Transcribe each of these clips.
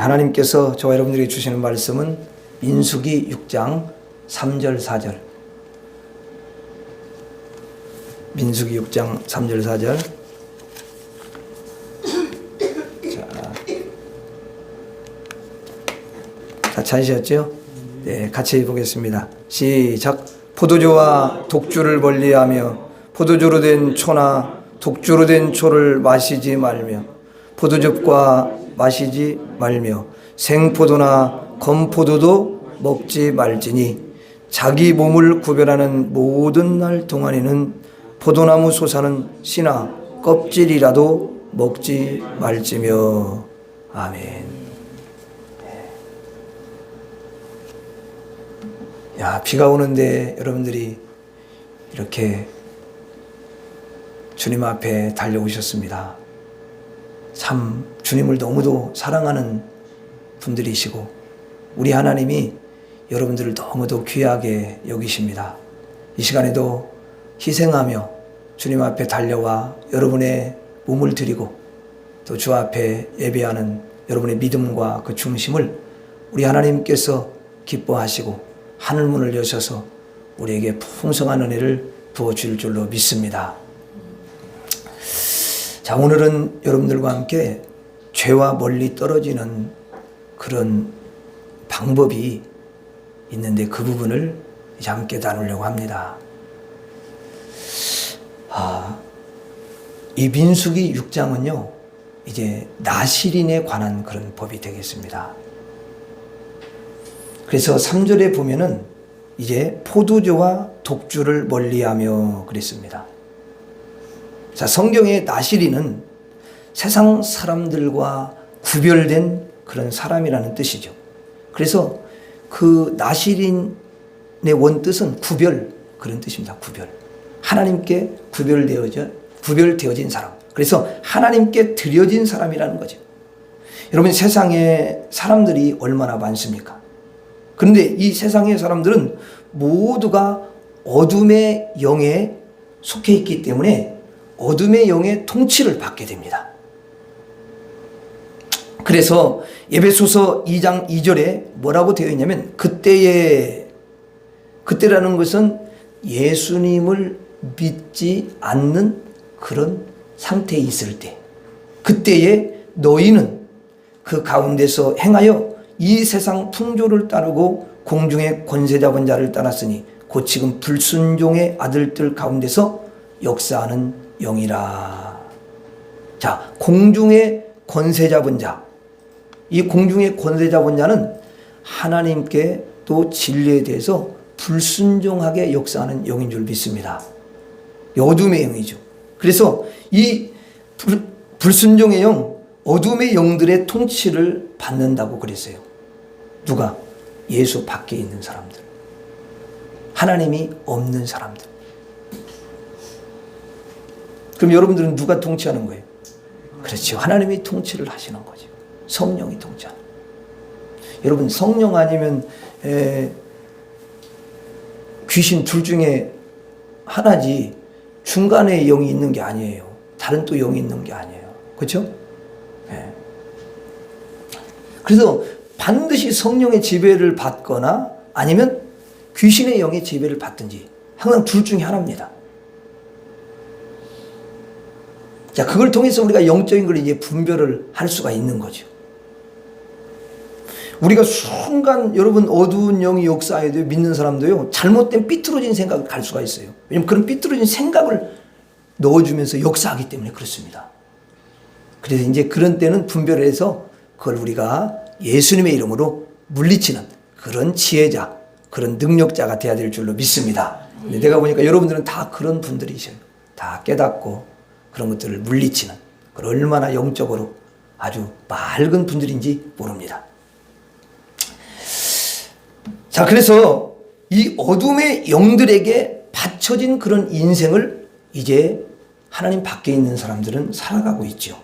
하나님께서 저와 여러분들에게 주시는 말씀은 민수기 6장 3절 4절. 민수기 6장 3절 4절. 다 찾으셨죠? 네, 같이 보겠습니다. 시작. 포도주와 독주를 멀리하며 포도주로 된 초나 독주로 된 초를 마시지 말며 포도즙과 마시지 말며 생포도나 건포도도 먹지 말지니 자기 몸을 구별하는 모든 날 동안에는 포도나무 솟아는 씨나 껍질이라도 먹지 말지며. 아멘. 야, 비가 오는데 여러분들이 이렇게 주님 앞에 달려오셨습니다. 참 주님을 너무도 사랑하는 분들이시고 우리 하나님이 여러분들을 너무도 귀하게 여기십니다. 이 시간에도 희생하며 주님 앞에 달려와 여러분의 몸을 드리고 또 주 앞에 예배하는 여러분의 믿음과 그 중심을 우리 하나님께서 기뻐하시고 하늘문을 여셔서 우리에게 풍성한 은혜를 부어줄 줄로 믿습니다. 자, 오늘은 여러분들과 함께 죄와 멀리 떨어지는 그런 방법이 있는데 그 부분을 이제 함께 나누려고 합니다. 이 민수기 6장은요, 이제 나실인에 관한 그런 법이 되겠습니다. 그래서 3절에 보면은 이제 포도주와 독주를 멀리하며 그랬습니다. 자, 성경의 나실인은 세상 사람들과 구별된 그런 사람이라는 뜻이죠. 그래서 그 나실인의 원뜻은 구별, 그런 뜻입니다. 구별. 하나님께 구별되어진 사람. 그래서 하나님께 드려진 사람이라는 거죠. 여러분, 세상에 사람들이 얼마나 많습니까? 그런데 이 세상의 사람들은 모두가 어둠의 영에 속해 있기 때문에 어둠의 영의 통치를 받게 됩니다. 그래서 에베소서 2장 2절에 뭐라고 되어 있냐면 그때라는 것은 예수님을 믿지 않는 그런 상태에 있을 때, 그때에 너희는 그 가운데서 행하여 이 세상 풍조를 따르고 공중의 권세 잡은 자를 따랐으니 곧 지금 불순종의 아들들 가운데서 역사하는 영이라. 자, 공중의 권세 잡은 자, 이 공중의 권세 잡은 자는 하나님께 또 진리에 대해서 불순종하게 역사하는 영인 줄 믿습니다. 어둠의 영이죠. 그래서 이 불순종의 영, 어둠의 영들의 통치를 받는다고 그랬어요. 누가? 예수 밖에 있는 사람들, 하나님이 없는 사람들. 그럼 여러분들은 누가 통치하는 거예요? 그렇죠. 하나님이 통치를 하시는 거죠. 성령이 통치하는. 여러분, 성령 아니면 귀신 둘 중에 하나지 중간에 영이 있는 게 아니에요. 다른 또 영이 있는 게 아니에요. 그렇죠? 네. 그래서 반드시 성령의 지배를 받거나 아니면 귀신의 영의 지배를 받든지 항상 둘 중에 하나입니다. 자, 그걸 통해서 우리가 영적인 걸 이제 분별을 할 수가 있는 거죠. 우리가 순간 여러분 어두운 영이 역사해도 믿는 사람도요, 잘못된 삐뚤어진 생각을 갈 수가 있어요. 왜냐하면 그런 삐뚤어진 생각을 넣어주면서 역사하기 때문에 그렇습니다. 그래서 이제 그런 때는 분별을 해서 그걸 우리가 예수님의 이름으로 물리치는 그런 지혜자, 그런 능력자가 돼야 될 줄로 믿습니다. 근데 내가 보니까 여러분들은 다 그런 분들이셔요. 다 깨닫고 그런 것들을 물리치는, 그걸 얼마나 영적으로 아주 맑은 분들인지 모릅니다. 자, 그래서 이 어둠의 영들에게 받쳐진 그런 인생을 이제 하나님 밖에 있는 사람들은 살아가고 있죠.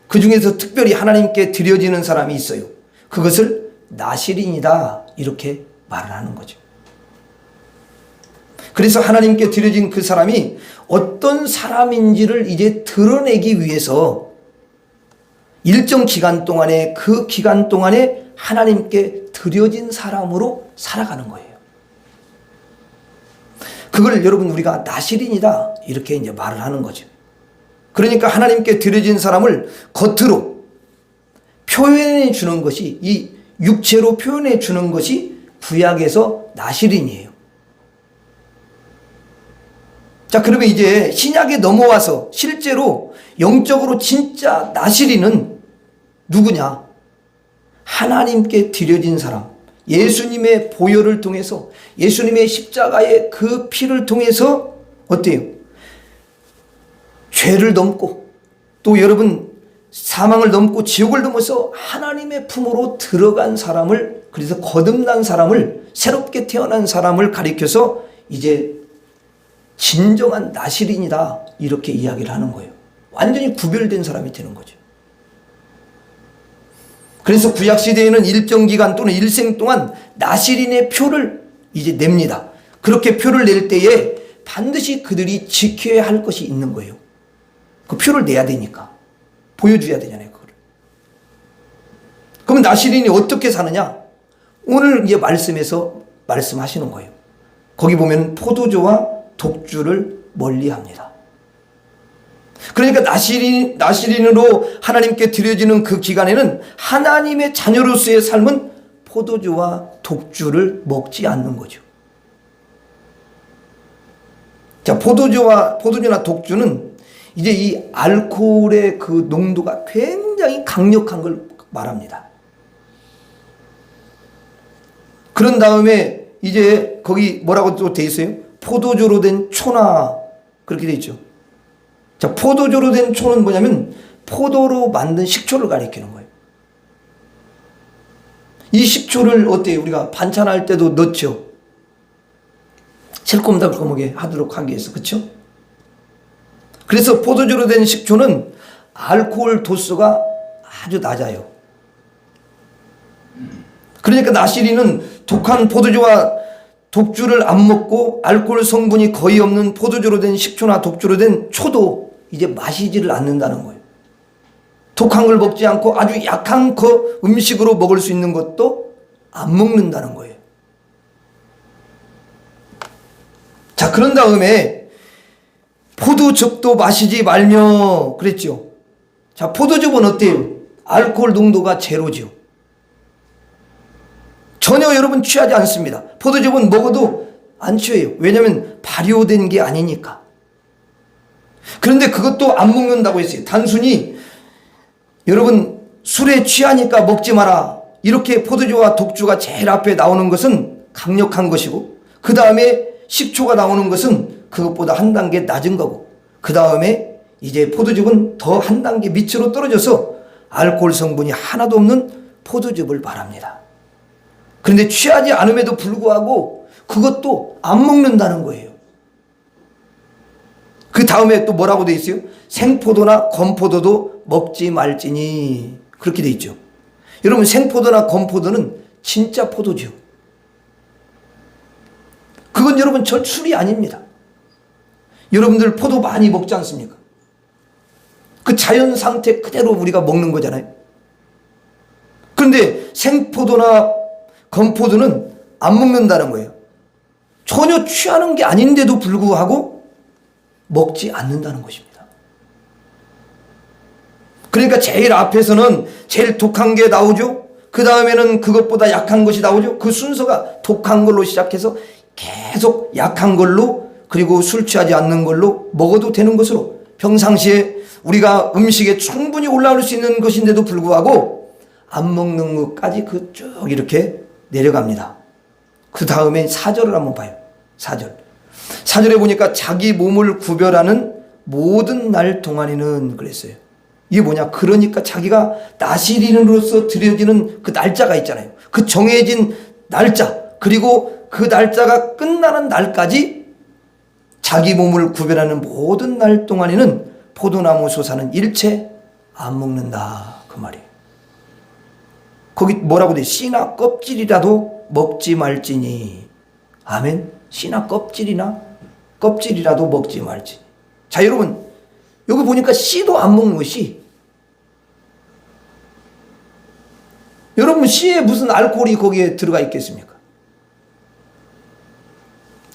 그 중에서 특별히 하나님께 드려지는 사람이 있어요. 그것을 나실인이다, 이렇게 말을 하는 거죠. 그래서 하나님께 드려진 그 사람이 어떤 사람인지를 이제 드러내기 위해서 일정 기간 동안에 그 기간 동안에 하나님께 드려진 사람으로 살아가는 거예요. 그걸 여러분 우리가 나실인이다 이렇게 이제 말을 하는 거죠. 그러니까 하나님께 드려진 사람을 겉으로 표현해 주는 것이, 이 육체로 표현해 주는 것이 구약에서 나실인이에요. 자, 그러면 이제 신약에 넘어와서 실제로 영적으로 진짜 나실인은 누구냐? 하나님께 드려진 사람, 예수님의 보혈을 통해서, 예수님의 십자가의 그 피를 통해서 어때요? 죄를 넘고 또 여러분 사망을 넘고 지옥을 넘어서 하나님의 품으로 들어간 사람을, 그래서 거듭난 사람을, 새롭게 태어난 사람을 가리켜서 이제 진정한 나실인이다 이렇게 이야기를 하는 거예요. 완전히 구별된 사람이 되는 거죠. 그래서 구약시대에는 일정 기간 또는 일생 동안 나실인의 표를 이제 냅니다. 그렇게 표를 낼 때에 반드시 그들이 지켜야 할 것이 있는 거예요. 그 표를 내야 되니까. 보여줘야 되잖아요, 그걸. 그러면 나실인이 어떻게 사느냐? 오늘 이제 말씀에서 말씀하시는 거예요. 거기 보면 포도주와 독주를 멀리 합니다. 그러니까 나실인으로 하나님께 드려지는 그 기간에는 하나님의 자녀로서의 삶은 포도주와 독주를 먹지 않는 거죠. 자, 포도주나 독주는 이제 이 알코올의 그 농도가 굉장히 강력한 걸 말합니다. 그런 다음에 이제 거기 뭐라고 또 돼 있어요? 포도주로 된 초나, 그렇게 돼 있죠. 자, 포도주로 된 초는 뭐냐면 포도로 만든 식초를 가리키는 거예요. 이 식초를 어때요? 우리가 반찬할 때도 넣죠. 새콤달콤하게 하도록 하기 위해서, 그렇죠? 그래서 포도주로 된 식초는 알코올 도수가 아주 낮아요. 그러니까 나실인은 독한 포도주와 독주를 안 먹고 알코올 성분이 거의 없는 포도주로 된 식초나 독주로 된 초도 이제 마시지를 않는다는 거예요. 독한 걸 먹지 않고 아주 약한 거 음식으로 먹을 수 있는 것도 안 먹는다는 거예요. 자, 그런 다음에 포도즙도 마시지 말며 그랬죠. 자, 포도즙은 어때요? 알코올 농도가 제로죠. 전혀 여러분 취하지 않습니다. 포도즙은 먹어도 안 취해요. 왜냐하면 발효된 게 아니니까. 그런데 그것도 안 먹는다고 했어요. 단순히 여러분 술에 취하니까 먹지 마라, 이렇게 포도주와 독주가 제일 앞에 나오는 것은 강력한 것이고, 그 다음에 식초가 나오는 것은 그것보다 한 단계 낮은 거고, 그 다음에 이제 포도즙은 더 한 단계 밑으로 떨어져서 알코올 성분이 하나도 없는 포도즙을 말합니다. 그런데 취하지 않음에도 불구하고 그것도 안 먹는다는 거예요. 그 다음에 또 뭐라고 되어 있어요? 생포도나 건포도도 먹지 말지니, 그렇게 되어 있죠. 여러분, 생포도나 건포도는 진짜 포도죠. 그건 여러분 술이 아닙니다. 여러분들 포도 많이 먹지 않습니까? 그 자연 상태 그대로 우리가 먹는 거잖아요. 그런데 생포도나 건포도는 안 먹는다는 거예요. 전혀 취하는 게 아닌데도 불구하고 먹지 않는다는 것입니다. 그러니까 제일 앞에서는 제일 독한 게 나오죠. 그 다음에는 그것보다 약한 것이 나오죠. 그 순서가 독한 걸로 시작해서 계속 약한 걸로, 그리고 술 취하지 않는 걸로 먹어도 되는 것으로, 평상시에 우리가 음식에 충분히 올라올 수 있는 것인데도 불구하고 안 먹는 것까지 그 쭉 이렇게 내려갑니다. 그 다음에 4절을 한번 봐요. 4절에 보니까 자기 몸을 구별하는 모든 날 동안에는 그랬어요. 이게 뭐냐? 그러니까 자기가 나실인으로서 드려지는 그 날짜가 있잖아요. 그 정해진 날짜, 그리고 그 날짜가 끝나는 날까지 자기 몸을 구별하는 모든 날 동안에는 포도나무 솟아는 일체 안 먹는다, 그 말이에요. 거기 뭐라고 돼? 씨나 껍질이라도 먹지 말지니. 아멘. 씨나 껍질이라도 먹지 말지. 자, 여러분, 여기 보니까 씨도 안 먹는 것이, 여러분 씨에 무슨 알코올이 거기에 들어가 있겠습니까?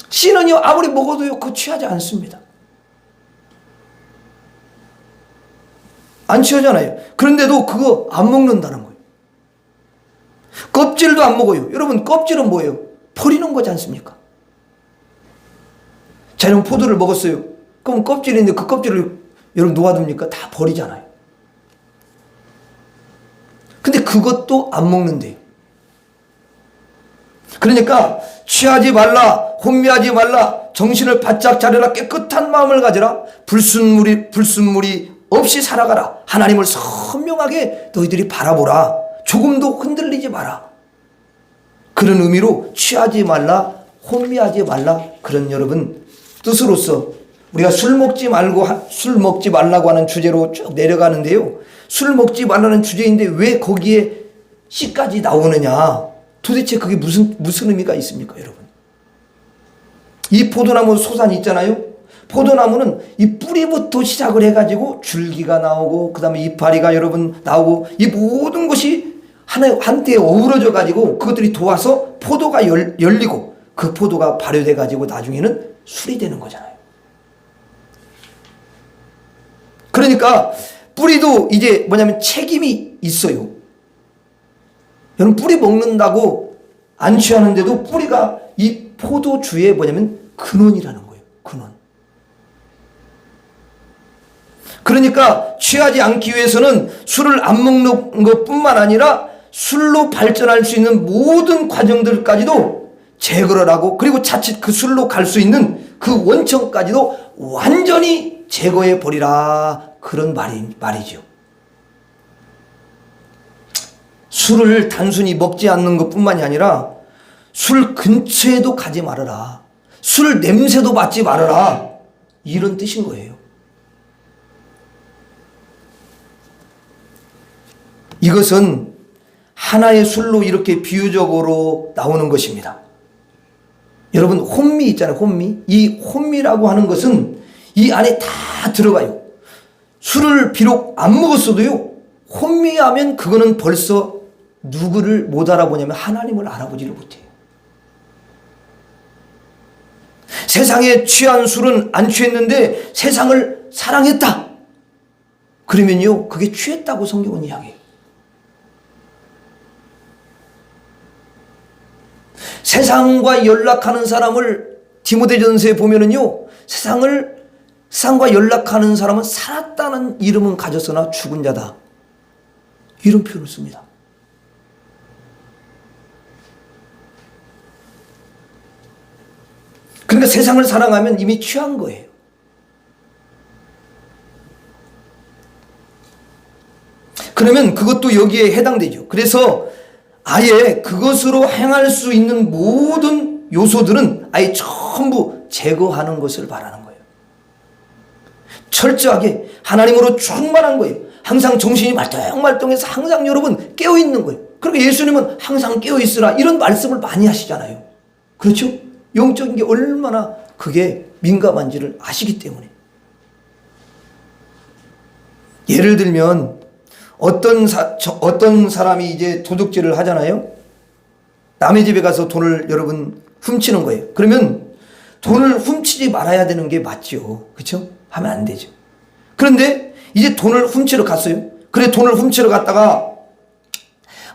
씨는요 아무리 먹어도요 그거 취하지 않습니다. 안 취하잖아요. 그런데도 그거 안 먹는다는 거예요. 껍질도 안 먹어요. 여러분 껍질은 뭐예요? 버리는 거지 않습니까? 자, 여러분 포도를 먹었어요. 그럼 껍질인데 그 껍질을 여러분 놓아둡니까? 다 버리잖아요. 근데 그것도 안 먹는데요. 그러니까 취하지 말라, 혼미하지 말라, 정신을 바짝 차려라, 깨끗한 마음을 가져라, 불순물이 없이 살아가라. 하나님을 선명하게 너희들이 바라보라. 조금도 흔들리지 마라. 그런 의미로 취하지 말라, 혼미하지 말라, 그런 여러분 뜻으로서 우리가 술 먹지 말라고 하는 주제로 쭉 내려가는데요. 술 먹지 말라는 주제인데 왜 거기에 씨까지 나오느냐? 도대체 그게 무슨 의미가 있습니까, 여러분? 이 포도나무 소산 있잖아요. 포도나무는 이 뿌리부터 시작을 해가지고 줄기가 나오고 그 다음에 이파리가 여러분 나오고 이 모든 것이 한때에 어우러져 가지고 그것들이 도와서 포도가 열리고 그 포도가 발효돼 가지고 나중에는 술이 되는 거잖아요. 그러니까 뿌리도 이제 뭐냐면 책임이 있어요. 여러분 뿌리 먹는다고 안 취하는데도 뿌리가 이 포도주의 뭐냐면 근원이라는 거예요. 근원. 그러니까 취하지 않기 위해서는 술을 안 먹는 것뿐만 아니라 술로 발전할 수 있는 모든 과정들까지도 제거를 하고 그리고 자칫 그 술로 갈 수 있는 그 원천까지도 완전히 제거해 버리라. 그런 말이죠. 술을 단순히 먹지 않는 것뿐만이 아니라 술 근처에도 가지 말아라. 술 냄새도 맡지 말아라. 이런 뜻인 거예요. 이것은 하나의 술로 이렇게 비유적으로 나오는 것입니다. 여러분 혼미 있잖아요. 혼미. 이 혼미라고 하는 것은 이 안에 다 들어가요. 술을 비록 안 먹었어도요. 혼미하면 그거는 벌써 누구를 못 알아보냐면 하나님을 알아보지를 못해요. 세상에 취한 술은 안 취했는데 세상을 사랑했다. 그러면요. 그게 취했다고 성경은 이야기해요. 세상과 연락하는 사람을 디모데전서에 보면은요. 세상과 연락하는 사람은 살았다는 이름은 가졌으나 죽은 자다. 이런 표현을 씁니다. 그러니까 세상을 사랑하면 이미 취한 거예요. 그러면 그것도 여기에 해당되죠. 그래서 아예 그것으로 행할 수 있는 모든 요소들은 아예 전부 제거하는 것을 바라는 거예요. 철저하게 하나님으로 충만한 거예요. 항상 정신이 말똥말똥해서 항상 여러분 깨어있는 거예요. 그러니까 예수님은 항상 깨어있으라 이런 말씀을 많이 하시잖아요. 그렇죠? 영적인 게 얼마나 그게 민감한지를 아시기 때문에. 예를 들면 어떤 사람이 이제 도둑질을 하잖아요. 남의 집에 가서 돈을 여러분 훔치는 거예요. 그러면 돈을 훔치지 말아야 되는 게 맞죠. 그렇죠? 하면 안 되죠. 그런데 이제 돈을 훔치러 갔어요. 그래 돈을 훔치러 갔다가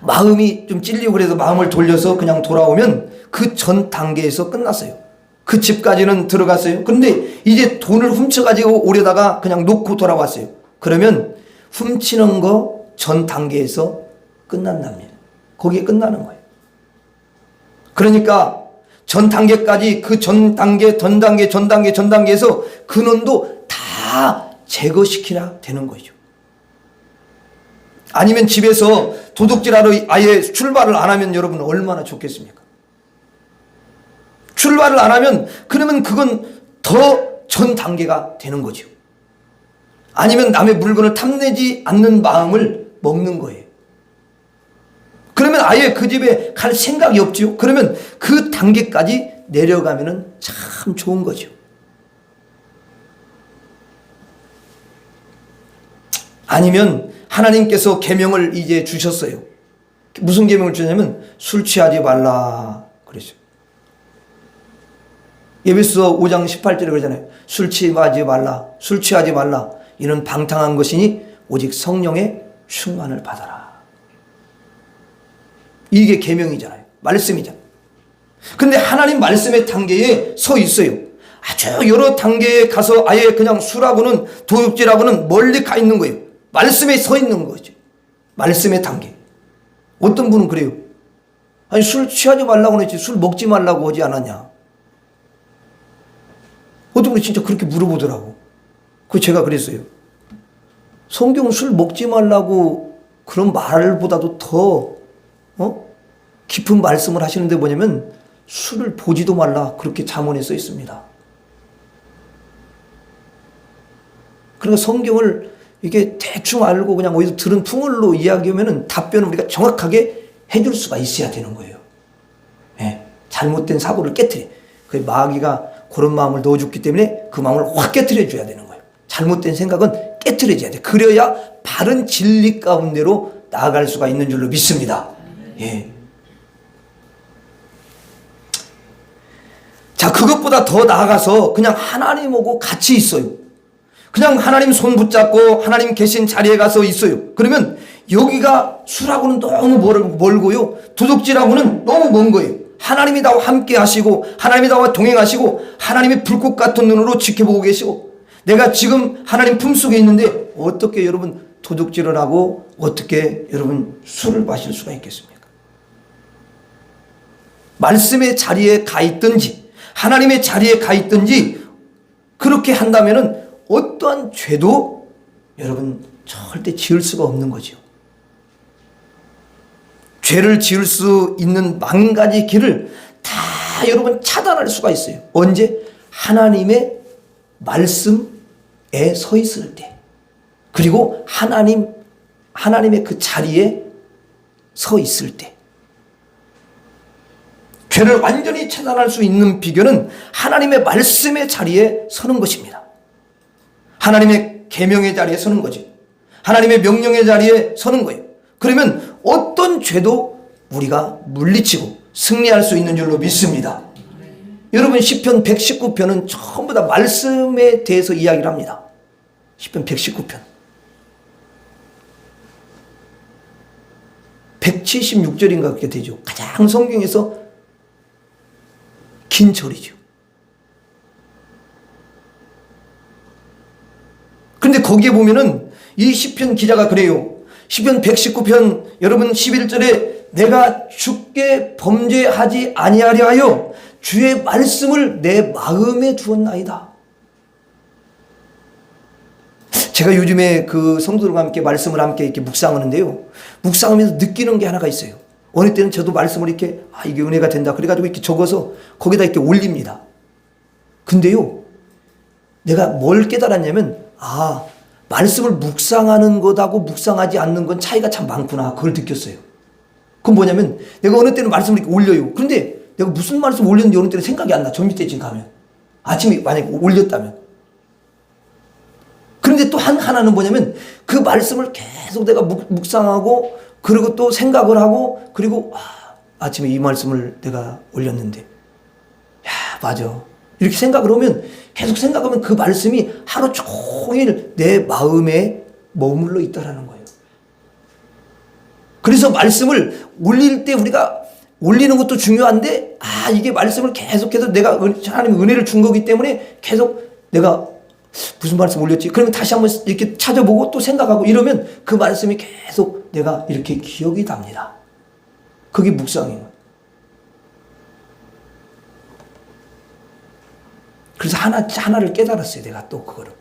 마음이 좀 찔리고 그래서 마음을 돌려서 그냥 돌아오면 그 전 단계에서 끝났어요. 그 집까지는 들어갔어요. 그런데 이제 돈을 훔쳐가지고 오려다가 그냥 놓고 돌아왔어요. 그러면 훔치는 거 전 단계에서 끝난답니다. 거기에 끝나는 거예요. 그러니까 전 단계까지 그 전 단계에서 근원도 다 제거시키라 되는 거죠. 아니면 집에서 도둑질하러 아예 출발을 안 하면 여러분 얼마나 좋겠습니까? 출발을 안 하면 그러면 그건 더 전 단계가 되는 거죠. 아니면 남의 물건을 탐내지 않는 마음을 먹는 거예요. 그러면 아예 그 집에 갈 생각이 없죠. 그러면 그 단계까지 내려가면은 참 좋은 거죠. 아니면 하나님께서 계명을 이제 주셨어요. 무슨 계명을 주냐면 술 취하지 말라 그랬어요. 에베소서 5장 18절에 그러잖아요. 술 취하지 말라. 술 취하지 말라. 이는 방탕한 것이니 오직 성령의 충만을 받아라. 이게 계명이잖아요. 말씀이잖아요. 근데 하나님 말씀의 단계에 서 있어요. 아주 여러 단계에 가서 아예 그냥 술하고는 도둑질하고는 멀리 가 있는 거예요. 말씀에 서 있는 거죠. 말씀의 단계. 어떤 분은 그래요. 아니 술 취하지 말라고 했지 술 먹지 말라고 하지 않았냐. 어떤 분이 진짜 그렇게 물어보더라고. 그 제가 그랬어요. 성경은 술 먹지 말라고 그런 말보다도 더 깊은 말씀을 하시는데 뭐냐면 술을 보지도 말라 그렇게 잠언에 써 있습니다. 그러니까 성경을 이게 대충 알고 그냥 어디서 들은 풍월로 이야기하면 답변을 우리가 정확하게 해줄 수가 있어야 되는 거예요. 네. 잘못된 사고를 깨트려. 그 마귀가 그런 마음을 넣어줬기 때문에 그 마음을 확 깨트려 줘야 되는 거예요. 잘못된 생각은 깨트려져야 돼. 그래야 바른 진리 가운데로 나아갈 수가 있는 줄로 믿습니다. 예. 자, 그것보다 더 나아가서 그냥 하나님하고 같이 있어요. 그냥 하나님 손 붙잡고 하나님 계신 자리에 가서 있어요. 그러면 여기가 술하고는 너무 멀고요. 도둑질하고는 너무 먼 거예요. 하나님이 나와 함께 하시고 하나님이 나와 동행하시고 하나님이 불꽃 같은 눈으로 지켜보고 계시고 내가 지금 하나님 품속에 있는데 어떻게 여러분 도둑질을 하고 어떻게 여러분 술을 마실 수가 있겠습니까? 말씀의 자리에 가 있든지 하나님의 자리에 가 있든지 그렇게 한다면은 어떠한 죄도 여러분 절대 지을 수가 없는 거죠. 죄를 지을 수 있는 만 가지 길을 다 여러분 차단할 수가 있어요. 언제? 하나님의 말씀에 서 있을 때. 그리고 하나님의 그 자리에 서 있을 때. 죄를 완전히 차단할 수 있는 비결은 하나님의 말씀의 자리에 서는 것입니다. 하나님의 계명의 자리에 서는 거지. 하나님의 명령의 자리에 서는 거예요. 그러면 어떤 죄도 우리가 물리치고 승리할 수 있는 줄로 믿습니다. 여러분 시편 119편은 전부 다 말씀에 대해서 이야기를 합니다. 시편 119편 176절인가 그렇게 되죠. 가장 성경에서 긴 절이죠. 그런데 거기에 보면은 이 시편 기자가 그래요. 시편 119편 여러분 11절에 내가 주께 범죄하지 아니하려 하여 주의 말씀을 내 마음에 두었나이다. 제가 요즘에 그 성도들과 함께 말씀을 함께 이렇게 묵상하는데요. 묵상하면서 느끼는 게 하나가 있어요. 어느 때는 저도 말씀을 이렇게 이게 은혜가 된다 그래가지고 이렇게 적어서 거기다 이렇게 올립니다. 근데요 내가 뭘 깨달았냐면 말씀을 묵상하는 것하고 묵상하지 않는 건 차이가 참 많구나. 그걸 느꼈어요. 그건 뭐냐면 내가 어느 때는 말씀을 이렇게 올려요. 그런데 내가 무슨 말씀 올렸는지 어느 때는 생각이 안 나. 저 밑에 지금 가면. 아침에 만약에 올렸다면. 그런데 또 하나는 뭐냐면 그 말씀을 계속 내가 묵상하고 그리고 또 생각을 하고 그리고 아침에 이 말씀을 내가 올렸는데 야 맞아. 이렇게 생각을 하면 계속 생각하면 그 말씀이 하루 종일 내 마음에 머물러 있다라는 거예요. 그래서 말씀을 올릴 때 우리가 올리는 것도 중요한데 이게 말씀을 계속해서 내가 하나님의 은혜를 준 거기 때문에 계속 내가 무슨 말씀 올렸지? 그러면 다시 한번 이렇게 찾아보고 또 생각하고 이러면 그 말씀이 계속 내가 이렇게 기억이 납니다. 그게 묵상이에요. 그래서 하나를 깨달았어요. 내가 또 그걸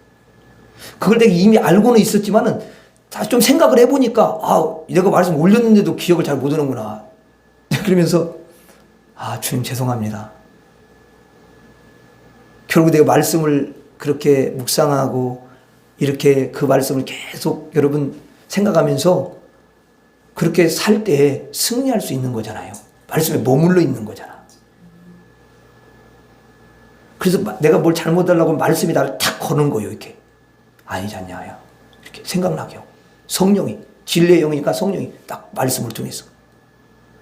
내가 이미 알고는 있었지만은 다시 좀 생각을 해보니까 내가 말씀 올렸는데도 기억을 잘 못하는구나. 그러면서 주님 죄송합니다. 결국 내가 말씀을 그렇게 묵상하고 이렇게 그 말씀을 계속 여러분 생각하면서 그렇게 살 때 승리할 수 있는 거잖아요. 말씀에 머물러 있는 거잖아. 그래서 내가 뭘 잘못하려고 말씀이 나를 탁 거는 거예요. 이렇게 아니지 않냐 이렇게 생각나게 하고 성령이 진리의 영이니까 성령이 딱 말씀을 통해서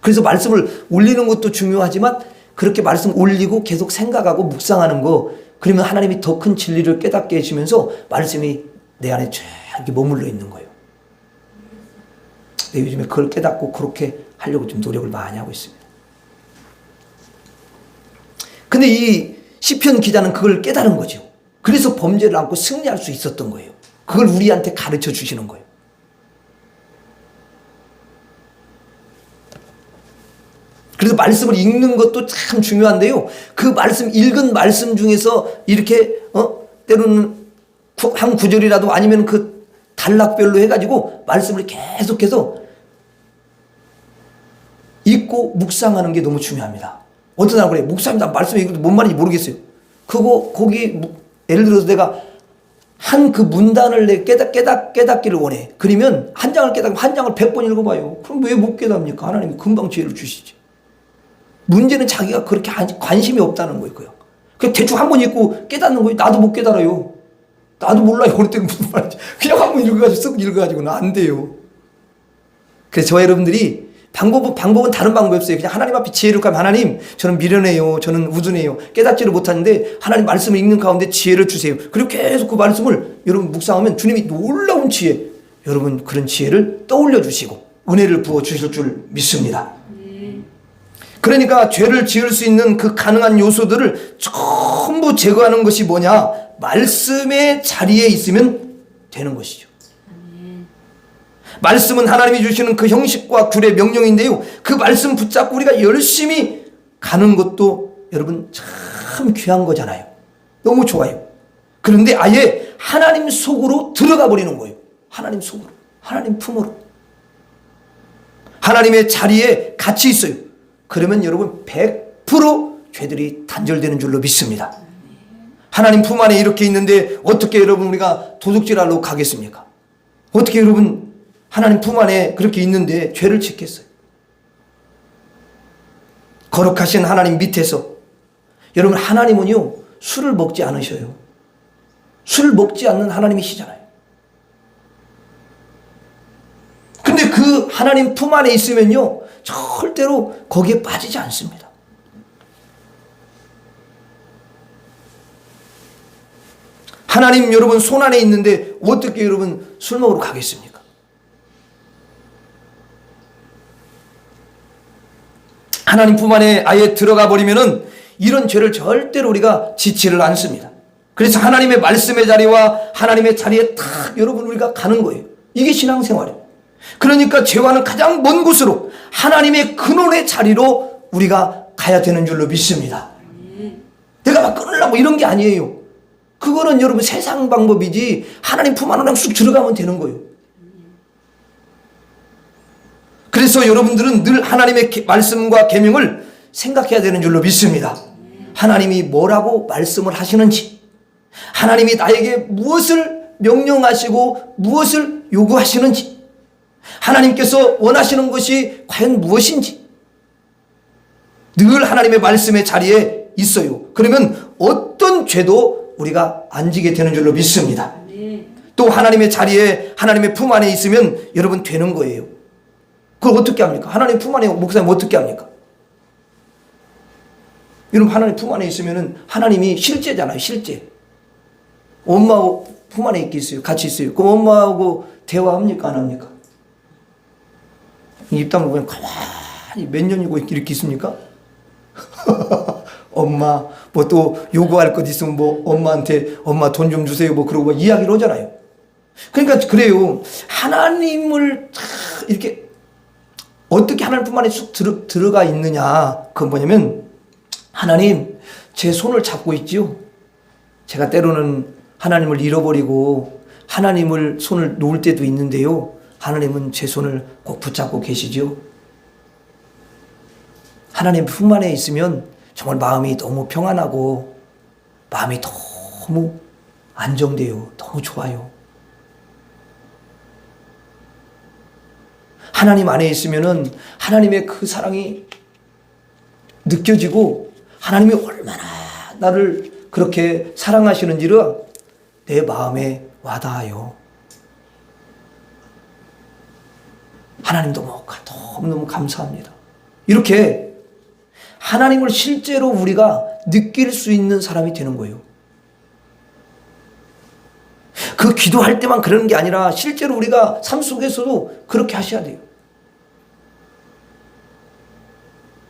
그래서 말씀을 올리는 것도 중요하지만 그렇게 말씀 올리고 계속 생각하고 묵상하는 거, 그러면 하나님이 더 큰 진리를 깨닫게 해주면서 말씀이 내 안에 쫙 이렇게 머물러 있는 거예요. 네, 요즘에 그걸 깨닫고 그렇게 하려고 좀 노력을 많이 하고 있습니다. 근데 이 시편 기자는 그걸 깨달은 거죠. 그래서 범죄를 안고 승리할 수 있었던 거예요. 그걸 우리한테 가르쳐 주시는 거예요. 그래서 말씀을 읽는 것도 참 중요한데요. 그 말씀, 읽은 말씀 중에서 이렇게 때로는 한 구절이라도 아니면 그 단락별로 해가지고 말씀을 계속해서 읽고 묵상하는 게 너무 중요합니다. 어떤 사람 그래, 목사님 나 말씀 읽어도 뭔 말인지 모르겠어요. 거기 예를 들어서 내가 한 그 문단을 내 깨닫기를 원해. 그러면 한 장을 깨닫으면 한 장을 100번 읽어봐요. 그럼 왜 못 깨닫습니까? 하나님이 금방 지혜를 주시지. 문제는 자기가 그렇게 관심이 없다는 거예요. 그냥 대충 한 번 읽고 깨닫는 거예요. 나도 못 깨달아요. 나도 몰라요. 어느 때 무슨 말인지. 그냥 한 번 읽어가지고 쓱 읽어가지고는 안 돼요. 그래서 저와 여러분들이 방법은 다른 방법이 없어요. 그냥 하나님 앞에 지혜를 가면 하나님, 저는 미련해요. 저는 우둔해요. 깨닫지를 못하는데 하나님 말씀을 읽는 가운데 지혜를 주세요. 그리고 계속 그 말씀을 여러분 묵상하면 주님이 놀라운 지혜, 여러분 그런 지혜를 떠올려 주시고 은혜를 부어 주실 줄 믿습니다. 그러니까 죄를 지을 수 있는 그 가능한 요소들을 전부 제거하는 것이 뭐냐? 말씀의 자리에 있으면 되는 것이죠. 말씀은 하나님이 주시는 그 형식과 굴의 명령인데요. 그 말씀 붙잡고 우리가 열심히 가는 것도 여러분 참 귀한 거잖아요. 너무 좋아요. 그런데 아예 하나님 속으로 들어가 버리는 거예요. 하나님 속으로. 하나님 품으로. 하나님의 자리에 같이 있어요. 그러면 여러분 100% 죄들이 단절되는 줄로 믿습니다. 하나님 품 안에 이렇게 있는데 어떻게 여러분 우리가 도둑질하러 가겠습니까? 어떻게 여러분 하나님 품 안에 그렇게 있는데 죄를 짓겠어요? 거룩하신 하나님 밑에서 여러분 하나님은요 술을 먹지 않으셔요. 술을 먹지 않는 하나님이시잖아요. 근데 그 하나님 품 안에 있으면요 절대로 거기에 빠지지 않습니다. 하나님 여러분 손 안에 있는데 어떻게 여러분 술 먹으러 가겠습니까? 하나님 품 안에 아예 들어가 버리면은 이런 죄를 절대로 우리가 짓지를 않습니다. 그래서 하나님의 말씀의 자리와 하나님의 자리에 딱 여러분 우리가 가는 거예요. 이게 신앙생활이에요. 그러니까 죄와는 가장 먼 곳으로 하나님의 근원의 자리로 우리가 가야 되는 줄로 믿습니다. 내가 막 끊으려고 이런 게 아니에요. 그거는 여러분 세상 방법이지 하나님 품 안으로 쑥 들어가면 되는 거예요. 그래서 여러분들은 늘 하나님의 말씀과 계명을 생각해야 되는 줄로 믿습니다. 하나님이 뭐라고 말씀을 하시는지, 하나님이 나에게 무엇을 명령하시고 무엇을 요구하시는지, 하나님께서 원하시는 것이 과연 무엇인지 늘 하나님의 말씀의 자리에 있어요. 그러면 어떤 죄도 우리가 안 지게 되는 줄로 믿습니다. 또 하나님의 자리에 하나님의 품 안에 있으면 여러분 되는 거예요. 그걸 어떻게 합니까? 하나님 품 안에 목사님 어떻게 합니까? 여러분 하나님 품 안에 있으면 하나님이 실제잖아요. 실제. 엄마하고 품 안에 있겠어요. 같이 있어요. 그럼 엄마하고 대화합니까? 안 합니까? 입 다물고 그냥 가만히 몇 년이고 이렇게 있습니까? 엄마 뭐 또 요구할 것 있으면 뭐 엄마한테 엄마 돈 좀 주세요 뭐 그러고 이야기를 하잖아요. 그러니까 그래요. 하나님을 이렇게 어떻게 하나님 품 안에 쑥 들어가 있느냐. 그건 뭐냐면 하나님 제 손을 잡고 있지요. 제가 때로는 하나님을 잃어버리고 하나님을 손을 놓을 때도 있는데요. 하나님은 제 손을 꼭 붙잡고 계시죠. 하나님 품 안에 있으면 정말 마음이 너무 평안하고 마음이 너무 안정돼요. 너무 좋아요. 하나님 안에 있으면은 하나님의 그 사랑이 느껴지고 하나님이 얼마나 나를 그렇게 사랑하시는지를 내 마음에 와닿아요. 하나님 너무너무 감사합니다. 이렇게 하나님을 실제로 우리가 느낄 수 있는 사람이 되는 거예요. 그 기도할 때만 그러는 게 아니라 실제로 우리가 삶 속에서도 그렇게 하셔야 돼요.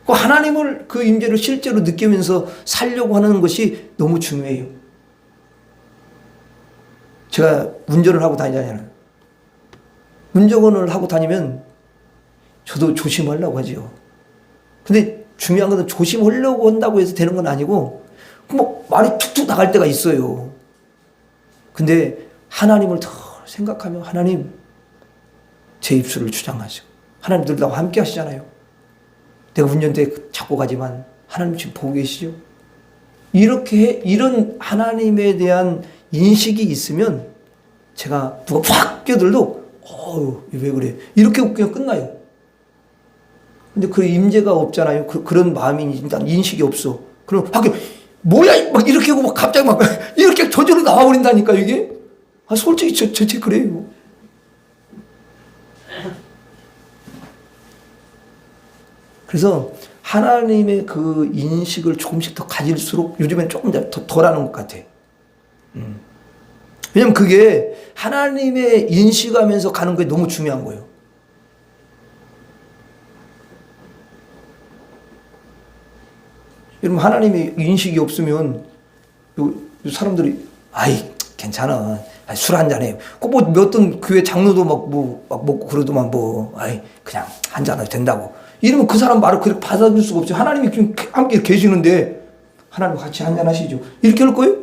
그 하나님을 그 임재를 실제로 느끼면서 살려고 하는 것이 너무 중요해요. 제가 운전을 하고 다니잖아요. 운전을 하고 다니면 저도 조심하려고 하죠. 근데 중요한 것은 조심하려고 한다고 해서 되는 건 아니고 뭐 말이 툭툭 나갈 때가 있어요. 근데 하나님을 더 생각하면 하나님 제 입술을 주장하시고 하나님 늘 나와 함께 하시잖아요. 내가 운전대에 잡고 가지만 하나님 지금 보고 계시죠? 이런 하나님에 대한 인식이 있으면 제가 누가 확 끼어들도 왜 그래? 이렇게 그냥 끝나요. 근데 그 임재가 없잖아요. 그런 마음이 일단 인식이 없어. 그럼 밖에 뭐야? 막 이렇게 하고 막 갑자기 막 이렇게 저절로 나와버린다니까 이게. 솔직히 저 그래요. 그래서 하나님의 그 인식을 조금씩 더 가질수록 요즘엔 조금 더 덜하는 것 같아. 왜냐면 그게 하나님의 인식하면서 가는 게 너무 중요한 거예요. 여러분 하나님의 인식이 없으면 요 사람들이 괜찮아. 술 한잔해. 뭐 어떤 교회 장로도 막 먹고 그러더만 그냥 한잔해도 된다고. 이러면 그 사람 말을 그렇게 받아줄 수가 없죠. 하나님이 지금 함께 계시는데 하나님 같이 한잔하시죠. 이렇게 할 거예요?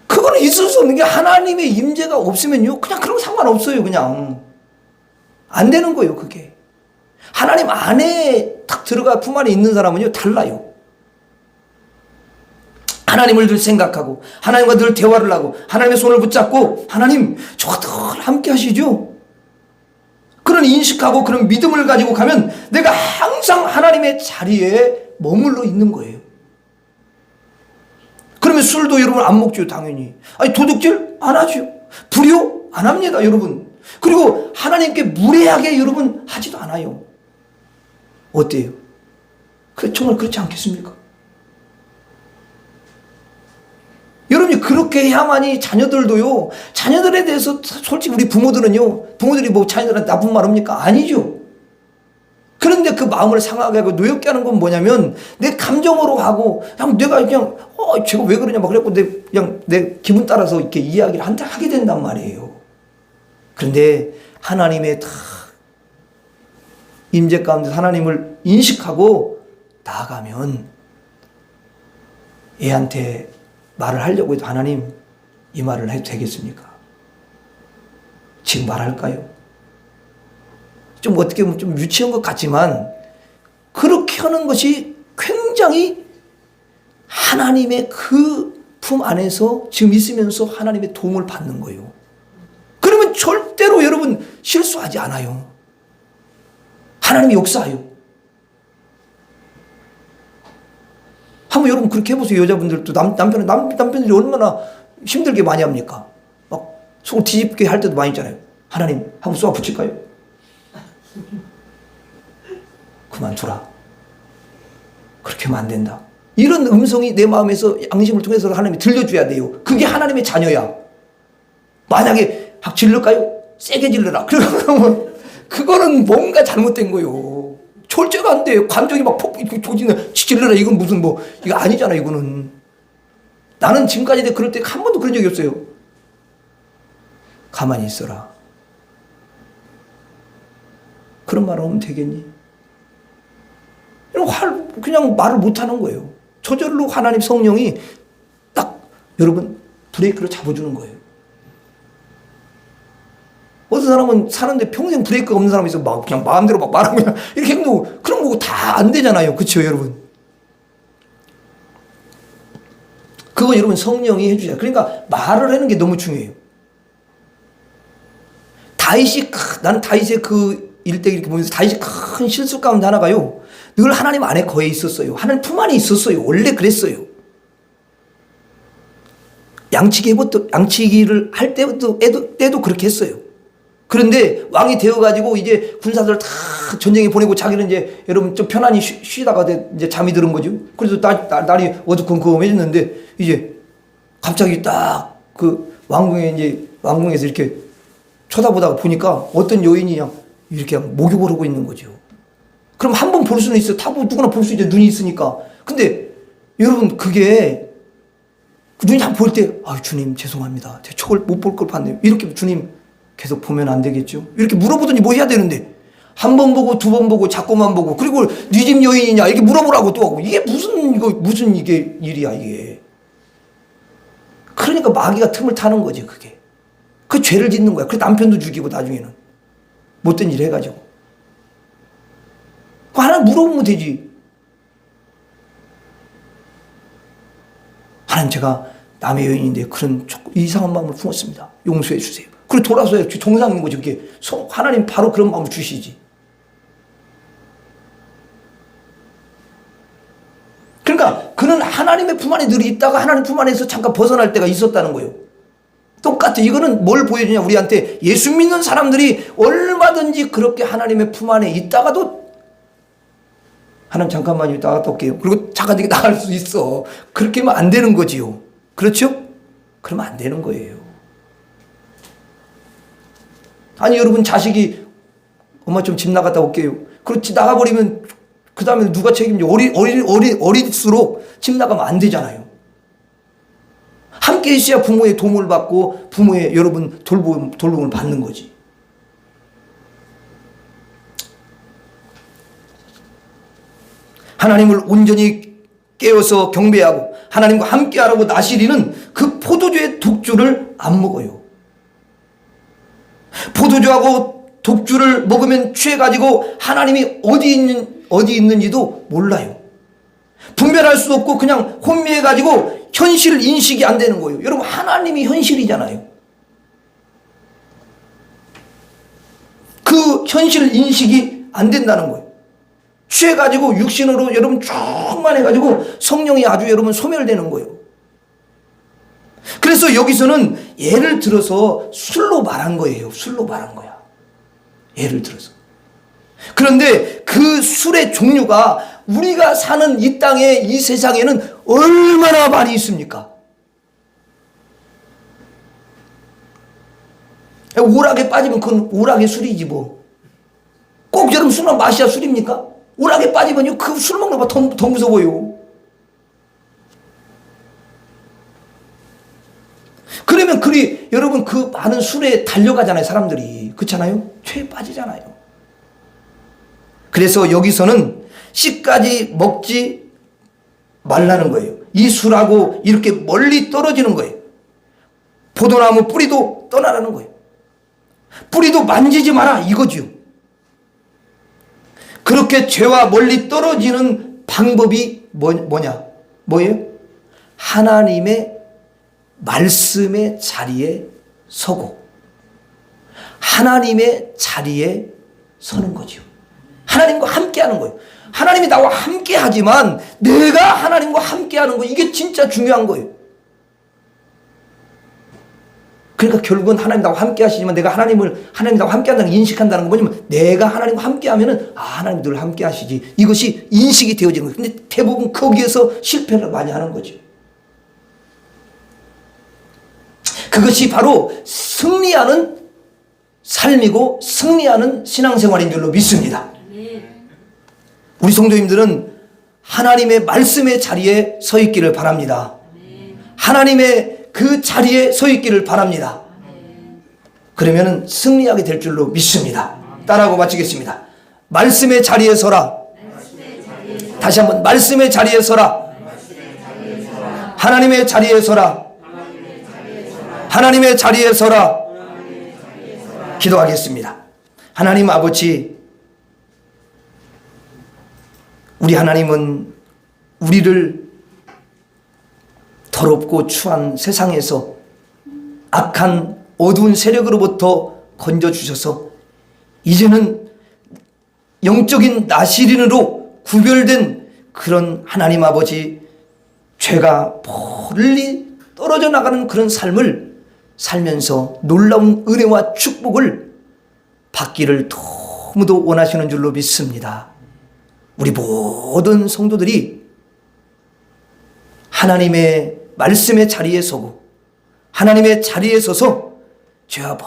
그거는 있을 수 없는 게 하나님의 임재가 없으면요. 그냥 그런 거 상관없어요. 그냥. 안 되는 거예요. 그게. 하나님 안에 딱 들어가 품 안에 있는 사람은요. 달라요. 하나님을 늘 생각하고 하나님과 늘 대화를 하고 하나님의 손을 붙잡고 하나님 저와 늘 함께 하시죠. 그런 인식하고 그런 믿음을 가지고 가면 내가 항상 하나님의 자리에 머물러 있는 거예요. 그러면 술도 여러분 안 먹죠. 당연히. 도둑질 안 하죠. 불효 안 합니다. 여러분. 그리고 하나님께 무례하게 여러분 하지도 않아요. 어때요? 정말 그렇지 않겠습니까? 여러분이 그렇게 해야만이 자녀들도요, 자녀들에 대해서 솔직히 우리 부모들은요, 부모들이 뭐 자녀들한테 나쁜 말 합니까? 아니죠. 그런데 그 마음을 상하게 하고 노엽게 하는 건 뭐냐면, 내 감정으로 하고, 내가 그냥, 제가 왜 그러냐, 막 그래갖고 그냥 내 기분 따라서 이렇게 이야기를 하게 된단 말이에요. 그런데 하나님의 다 임재 가운데 하나님을 인식하고 나아가면 애한테 말을 하려고 해도 하나님 이 말을 해도 되겠습니까? 지금 말할까요? 좀 어떻게 보면 좀 유치한 것 같지만 그렇게 하는 것이 굉장히 하나님의 그 품 안에서 지금 있으면서 하나님의 도움을 받는 거예요. 그러면 절대로 여러분 실수하지 않아요. 하나님이 역사해요. 한번 여러분 그렇게 해보세요. 여자분들도 남편들이 얼마나 힘들게 많이 합니까? 막 속을 뒤집게 할 때도 많이 있잖아요. 하나님 한번 쏘아 붙일까요? 그만두라. 그렇게 하면 안 된다. 이런 음성이 내 마음에서 양심을 통해서 하나님이 들려줘야 돼요. 그게 하나님의 자녀야. 만약에 질를까요? 세게 질러라. 그러면 그거는 뭔가 잘못된 거예요. 절제가 안 돼요. 감정이 막 조지는 질러라. 이건 무슨 이거 아니잖아. 이거는. 나는 지금까지 그럴 때 한 번도 그런 적이 없어요. 가만히 있어라. 그런 말 하면 되겠니? 그냥 말을 못 하는 거예요. 저절로 하나님 성령이 딱 여러분 브레이크를 잡아주는 거예요. 어떤 사람은 사는데 평생 브레이크가 없는 사람이 있어. 그냥 마음대로 말하고 그냥 이렇게 행동, 그런 거 다 안 되잖아요. 그쵸, 여러분? 그거 여러분 성령이 해주셔야. 그러니까 말을 하는 게 너무 중요해요. 나는 다윗의 그 일대 이렇게 보면서 다윗이 큰 실수 가운데 하나가요. 늘 하나님 안에 거해 있었어요. 하나님 품 안에 있었어요. 원래 그랬어요. 양치기를 할 때도 그렇게 했어요. 그런데 왕이 되어가지고 이제 군사들 다 전쟁에 보내고 자기는 이제 여러분 좀 편안히 쉬다가 이제 잠이 드는 거죠. 그래서 날이 어두컴컴해졌는데 이제 갑자기 딱 그 왕궁에서 이렇게 쳐다보다가 보니까 어떤 여인이 이렇게 목욕을 하고 있는 거죠. 그럼 한 번 볼 수는 있어. 다 누구나 볼 수 있죠. 눈이 있으니까. 근데 여러분 그게 눈이 한 볼 때 주님 죄송합니다. 제가 저걸 못 볼 걸 봤네요. 이렇게 주님 계속 보면 안 되겠죠. 이렇게 물어보더니 뭐 해야 되는데 한 번 보고 두 번 보고 자꾸만 보고 그리고 네 집 여인이냐 이렇게 물어보라고 또 하고 이게 무슨 이게 일이야 이게. 그러니까 마귀가 틈을 타는 거지 그게. 그 죄를 짓는 거야. 그래서 남편도 죽이고 나중에는 못된 일 해가지고. 하나님 물어보면 되지. 하나님 제가 남의 여인인데 그런 이상한 마음을 품었습니다. 용서해 주세요. 그리고 돌아서야 정상인 거지 그게. 하나님 바로 그런 마음을 주시지. 그러니까 그는 하나님의 품 안에 늘 있다가 하나님 품 안에서 잠깐 벗어날 때가 있었다는 거예요. 똑같아. 이거는 뭘 보여주냐 우리한테. 예수 믿는 사람들이 얼마든지 그렇게 하나님의 품 안에 있다가도 하나님 잠깐만요 나갔다 올게요. 그리고 잠깐 나갈 수 있어. 그렇게 하면 안 되는 거지요. 그렇죠? 그러면 안 되는 거예요. 아니 여러분 자식이 엄마 좀 집 나갔다 올게요. 그렇지 나가버리면 그 다음에 누가 책임져? 어릴수록 집 나가면 안 되잖아요. 함께 있어야 부모의 도움을 받고 부모의 여러분 돌봄을 받는 거지. 하나님을 온전히 깨어서 경배하고 하나님과 함께하라고 나시리는 그 포도주의 독주를 안 먹어요. 포도주하고 독주를 먹으면 취해가지고 하나님이 어디 있는지도 몰라요. 분별할 수 없고 그냥 혼미해가지고 현실 인식이 안 되는 거예요. 여러분 하나님이 현실이잖아요. 그 현실 인식이 안 된다는 거예요. 취해가지고 육신으로 여러분 충만해가지고 성령이 아주 여러분 소멸되는 거예요. 그래서 여기서는 예를 들어서 술로 말한 거예요. 술로 말한 거야. 예를 들어서. 그런데 그 술의 종류가 우리가 사는 이 땅에 이 세상에는 얼마나 많이 있습니까? 오락에 빠지면 그건 오락의 술이지 뭐. 꼭 여러분 술만 마셔야 술입니까? 오락에 빠지면요 그 술 먹는 것보다 더 무서워요. 그러면 여러분 그 많은 술에 달려가잖아요 사람들이. 그렇잖아요? 죄에 빠지잖아요. 그래서 여기서는 씨까지 먹지 말라는 거예요. 이 술하고 이렇게 멀리 떨어지는 거예요. 포도나무 뿌리도 떠나라는 거예요. 뿌리도 만지지 마라 이거지요. 그렇게 죄와 멀리 떨어지는 방법이 뭐예요? 하나님의 말씀의 자리에 서고 하나님의 자리에 서는 거죠. 하나님과 함께 하는 거예요. 하나님이 나와 함께 하지만 내가 하나님과 함께 하는 거 이게 진짜 중요한 거예요. 그러니까 결국은 하나님 나와 함께 하시지만 내가 하나님 나와 함께 한다는 걸 인식한다는 건 뭐냐면 내가 하나님과 함께 하면은 하나님 늘 함께 하시지. 이것이 인식이 되어지는 거예요. 근데 대부분 거기에서 실패를 많이 하는 거죠. 그것이 바로 승리하는 삶이고 승리하는 신앙생활인 줄로 믿습니다. 우리 성도님들은 하나님의 말씀의 자리에 서 있기를 바랍니다. 하나님의 그 자리에 서 있기를 바랍니다. 그러면 승리하게 될 줄로 믿습니다. 따라하고 마치겠습니다. 말씀의 자리에 서라. 다시 한번 말씀의 자리에 서라. 하나님의 자리에 서라. 하나님의 자리에 서라. 기도하겠습니다. 하나님 아버지, 우리 하나님은 우리를 더럽고 추한 세상에서 악한 어두운 세력으로부터 건져주셔서 이제는 영적인 나시린으로 구별된 그런 하나님 아버지, 죄가 멀리 떨어져 나가는 그런 삶을 살면서 놀라운 은혜와 축복을 받기를 너무도 원하시는 줄로 믿습니다. 우리 모든 성도들이 하나님의 말씀의 자리에 서고 하나님의 자리에 서서 죄와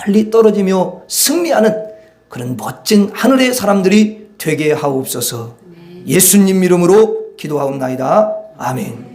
멀리 떨어지며 승리하는 그런 멋진 하늘의 사람들이 되게 하옵소서. 예수님 이름으로 기도하옵나이다. 아멘.